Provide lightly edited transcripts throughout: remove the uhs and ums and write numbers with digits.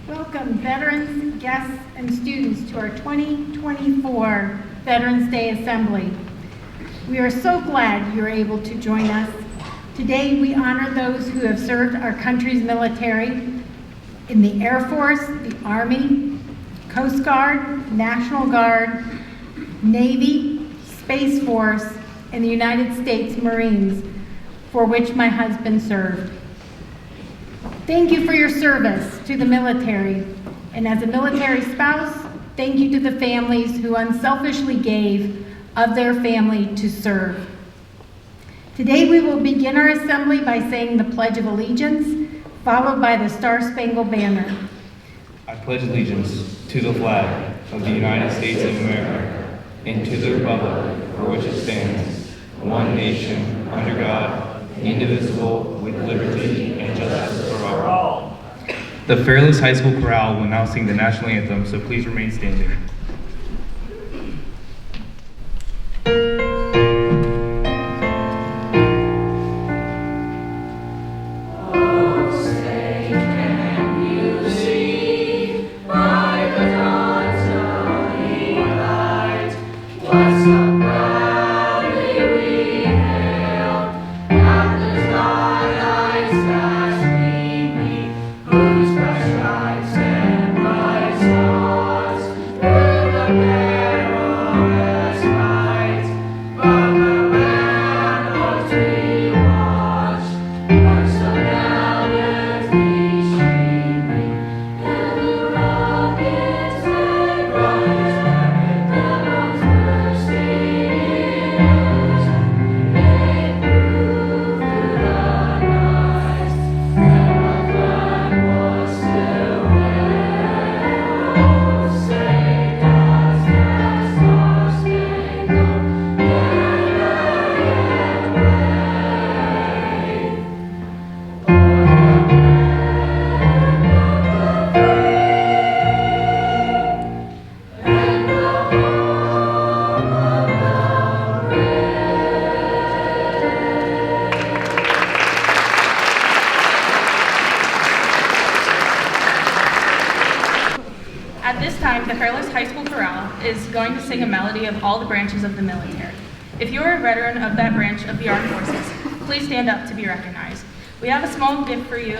Welcome, veterans, guests, and students to our 2024 Veterans Day Assembly. We are so glad you're able to join us. Today, we honor those who have served our country's military in the Air Force, the Army, Coast Guard, National Guard, Navy, Space Force, and the United States Marines, for which my husband served. Thank you for your service to the military, and as a military spouse, thank you to the families who unselfishly gave of their family to serve. Today we will begin our assembly by saying the Pledge of Allegiance, followed by the Star-Spangled Banner. I pledge allegiance to the flag of the United States of America and to the republic for which it stands, one nation, under God, indivisible, with liberty and justice for all. The Fairless High School Chorale will now sing the national anthem, so please remain standing. At this time, the Fairless High School Chorale is going to sing a melody of all the branches of the military. If you are a veteran of that branch of the armed forces, please stand up to be recognized. We have a small gift for you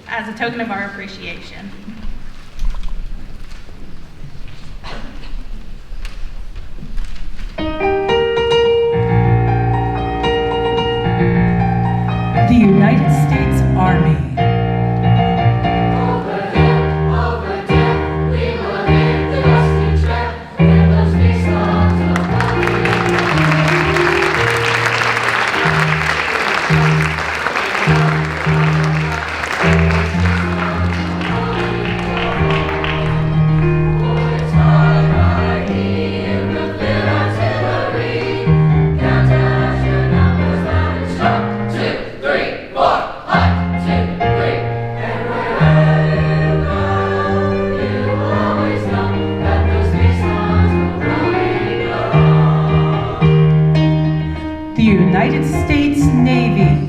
as a token of our appreciation. The United States Army. The United States Navy.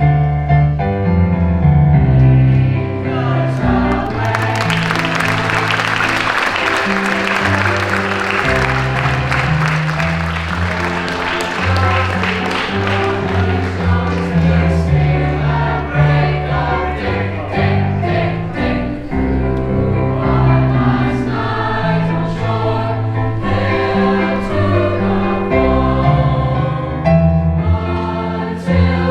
Until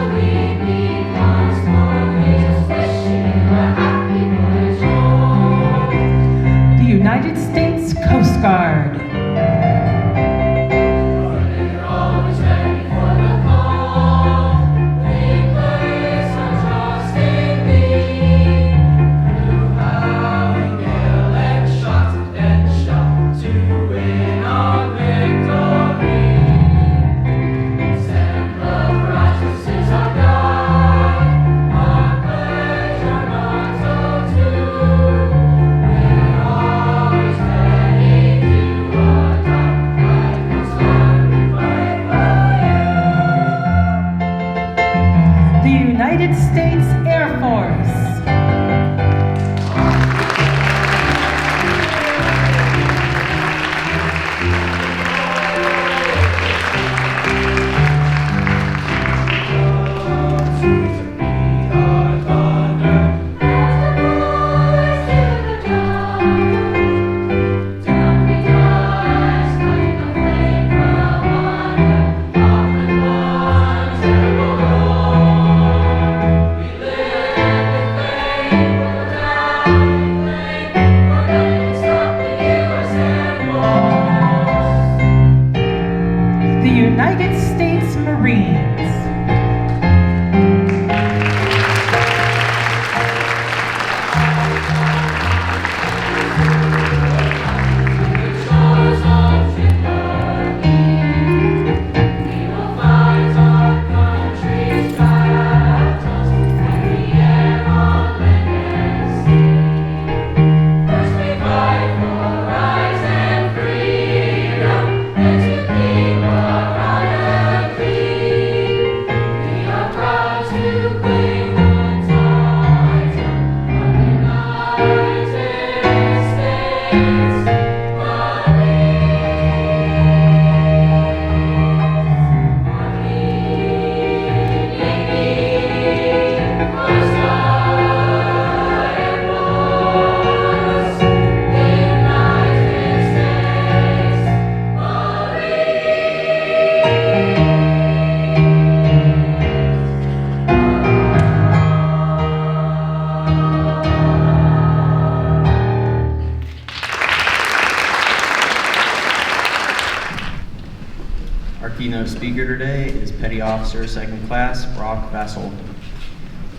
speaker today is Petty Officer, 2nd Class, Brock Vassel.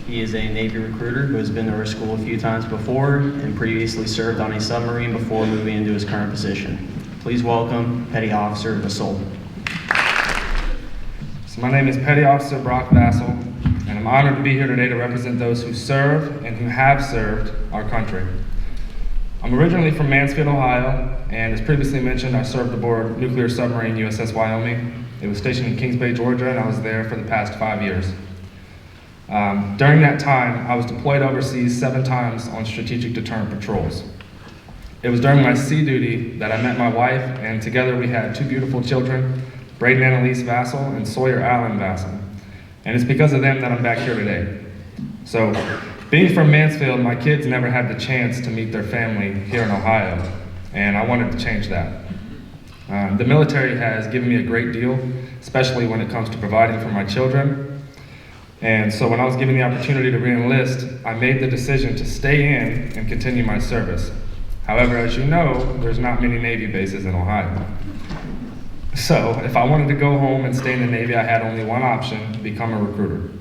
He is a Navy recruiter who has been to our school a few times before and previously served on a submarine before moving into his current position. Please welcome Petty Officer Vassel. So my name is Petty Officer Brock Vassel, and I'm honored to be here today to represent those who serve and who have served our country. I'm originally from Mansfield, Ohio, and as previously mentioned, I served aboard nuclear submarine USS Wyoming. It was stationed in Kings Bay, Georgia, and I was there for the past 5 years. During that time, I was deployed overseas 7 times on strategic deterrent patrols. It was during my sea duty that I met my wife, and together we had 2 beautiful children, Braden Annalise Vassel and Sawyer Allen Vassel. And it's because of them that I'm back here today. So, being from Mansfield, my kids never had the chance to meet their family here in Ohio, and I wanted to change that. The military has given me a great deal, especially when it comes to providing for my children. And so when I was given the opportunity to re-enlist, I made the decision to stay in and continue my service. However, as you know, there's not many Navy bases in Ohio. So if I wanted to go home and stay in the Navy, I had only one option: become a recruiter.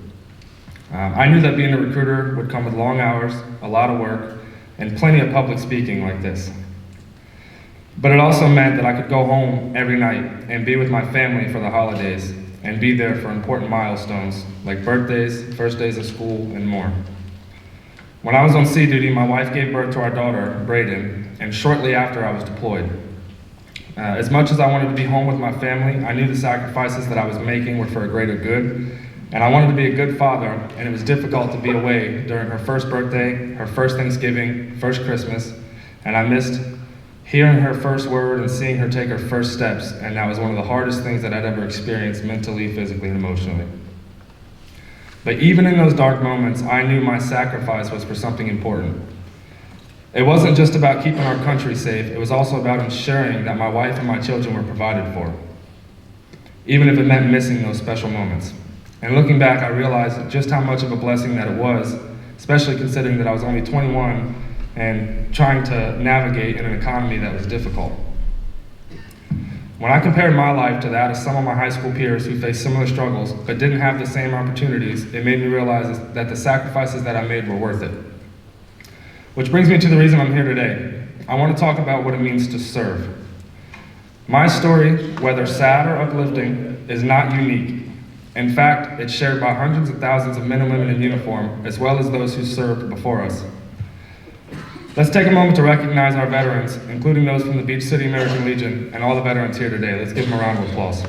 I knew that being a recruiter would come with long hours, a lot of work, and plenty of public speaking like this. But it also meant that I could go home every night and be with my family for the holidays and be there for important milestones like birthdays, first days of school, and more. When I was on sea duty, my wife gave birth to our daughter, Braden, and shortly after I was deployed. As much as I wanted to be home with my family, I knew the sacrifices that I was making were for a greater good, and I wanted to be a good father, and it was difficult to be away during her first birthday, her first Thanksgiving, first Christmas, and I missed hearing her first word and seeing her take her first steps, and that was one of the hardest things that I'd ever experienced mentally, physically, and emotionally. But even in those dark moments, I knew my sacrifice was for something important. It wasn't just about keeping our country safe, it was also about ensuring that my wife and my children were provided for, even if it meant missing those special moments. And looking back, I realized just how much of a blessing that it was, especially considering that I was only 21 and trying to navigate in an economy that was difficult. When I compared my life to that of some of my high school peers who faced similar struggles but didn't have the same opportunities, it made me realize that the sacrifices that I made were worth it. Which brings me to the reason I'm here today. I want to talk about what it means to serve. My story, whether sad or uplifting, is not unique. In fact, it's shared by hundreds of thousands of men and women in uniform, as well as those who served before us. Let's take a moment to recognize our veterans, including those from the Beach City American Legion and all the veterans here today. Let's give them a round of applause.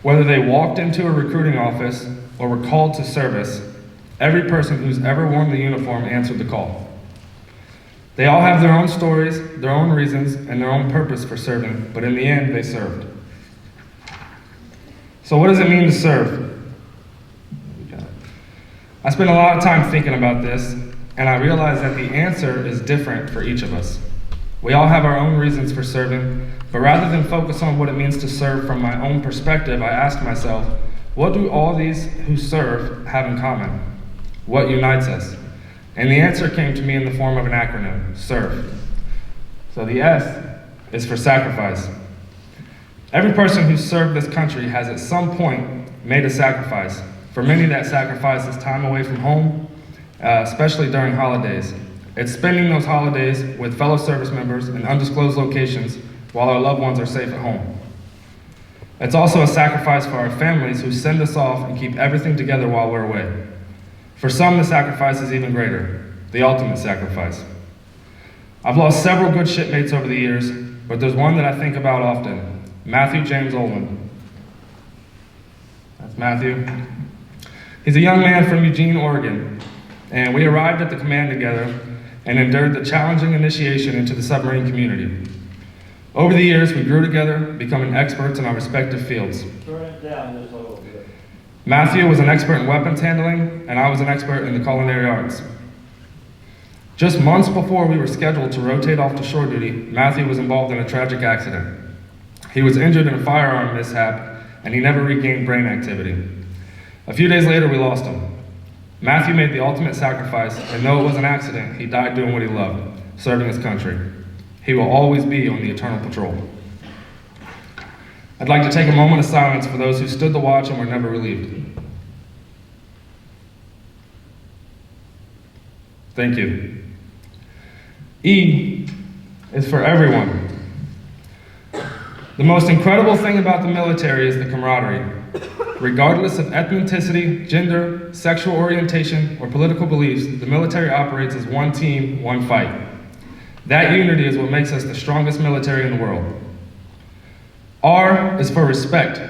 Whether they walked into a recruiting office or were called to service, every person who's ever worn the uniform answered the call. They all have their own stories, their own reasons, and their own purpose for serving, but in the end, they served. So what does it mean to serve? I spent a lot of time thinking about this, and I realized that the answer is different for each of us. We all have our own reasons for serving, but rather than focus on what it means to serve from my own perspective, I asked myself, what do all these who serve have in common? What unites us? And the answer came to me in the form of an acronym, SERVE. So the S is for sacrifice. Every person who served this country has at some point made a sacrifice. For many, that sacrifice is time away from home, especially during holidays. It's spending those holidays with fellow service members in undisclosed locations while our loved ones are safe at home. It's also a sacrifice for our families who send us off and keep everything together while we're away. For some, the sacrifice is even greater, the ultimate sacrifice. I've lost several good shipmates over the years, but there's one that I think about often, Matthew James Olin. That's Matthew. He's a young man from Eugene, Oregon, and we arrived at the command together and endured the challenging initiation into the submarine community. Over the years, we grew together, becoming experts in our respective fields. Turn it down just a little bit. Matthew was an expert in weapons handling, and I was an expert in the culinary arts. Just months before we were scheduled to rotate off to shore duty, Matthew was involved in a tragic accident. He was injured in a firearm mishap, and he never regained brain activity. A few days later, we lost him. Matthew made the ultimate sacrifice, and though it was an accident, he died doing what he loved, serving his country. He will always be on the eternal patrol. I'd like to take a moment of silence for those who stood the watch and were never relieved. Thank you. E is for everyone. The most incredible thing about the military is the camaraderie. Regardless of ethnicity, gender, sexual orientation, or political beliefs, the military operates as one team, one fight. That unity is what makes us the strongest military in the world. R is for respect.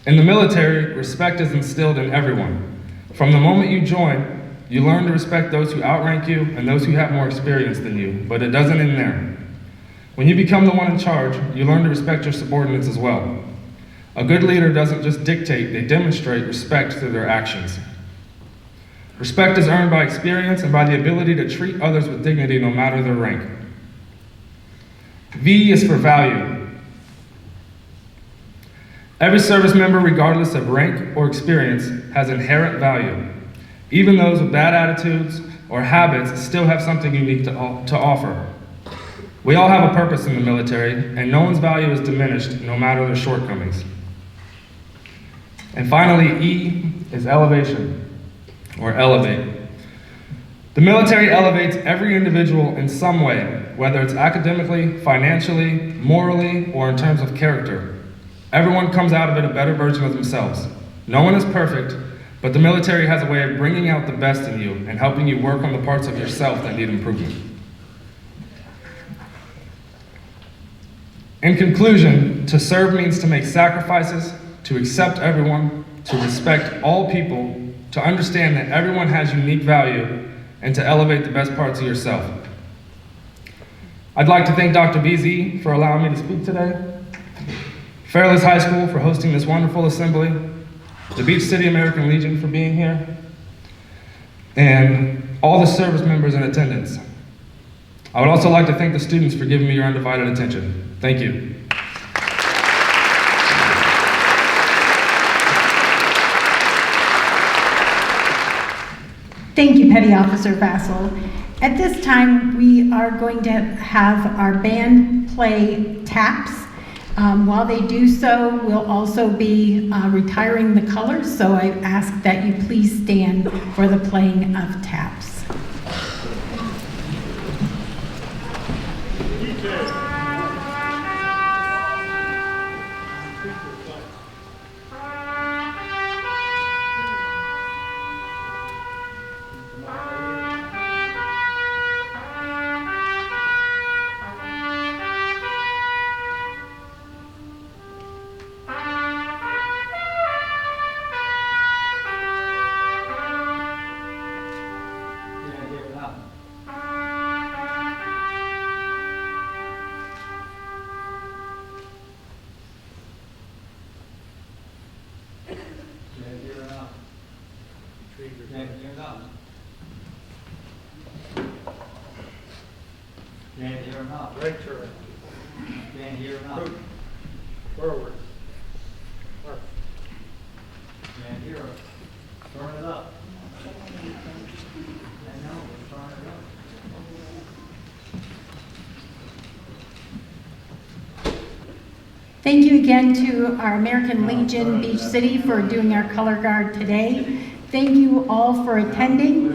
In the military, respect is instilled in everyone. From the moment you join, you learn to respect those who outrank you and those who have more experience than you, but it doesn't end there. When you become the one in charge, you learn to respect your subordinates as well. A good leader doesn't just dictate, they demonstrate respect through their actions. Respect is earned by experience and by the ability to treat others with dignity no matter their rank. V is for value. Every service member, regardless of rank or experience, has inherent value. Even those with bad attitudes or habits still have something unique to offer. We all have a purpose in the military, and no one's value is diminished no matter their shortcomings. And finally, E is elevation, or elevate. The military elevates every individual in some way, whether it's academically, financially, morally, or in terms of character. Everyone comes out of it a better version of themselves. No one is perfect, but the military has a way of bringing out the best in you and helping you work on the parts of yourself that need improvement. In conclusion, to serve means to make sacrifices, to accept everyone, to respect all people, to understand that everyone has unique value, and to elevate the best parts of yourself. I'd like to thank Dr. BZ for allowing me to speak today, Fairless High School for hosting this wonderful assembly, the Beach City American Legion for being here, and all the service members in attendance. I would also like to thank the students for giving me your undivided attention. Thank you. Thank you, Petty Officer Vassel. At this time, we are going to have our band play taps. While they do so, we'll also be retiring the colors, so I ask that you please stand for the playing of taps. Stand here or not. Right turn. Stand here or not. Forward. Left. Stand here. Turn it up. I know, we're turning it up. Thank you again to our American Legion Beach City for doing our color guard today. Thank you all for attending.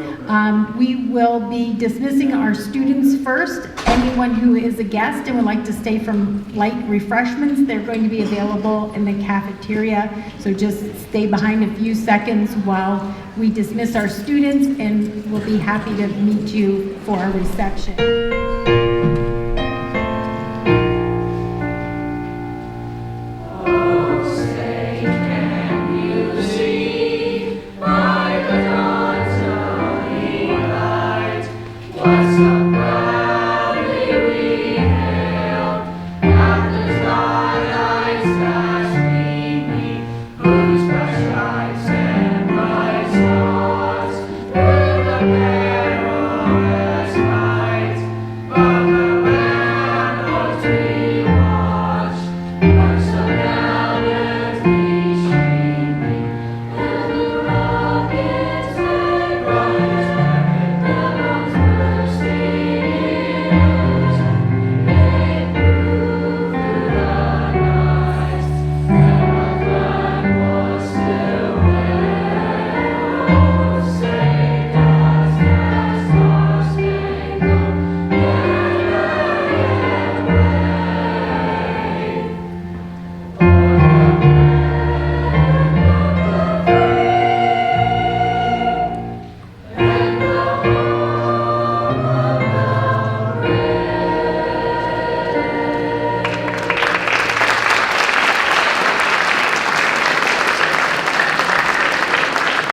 We will be dismissing our students first. Anyone who is a guest and would like to stay for light refreshments, they're going to be available in the cafeteria. So just stay behind a few seconds while we dismiss our students, and we'll be happy to meet you for our reception. What's up?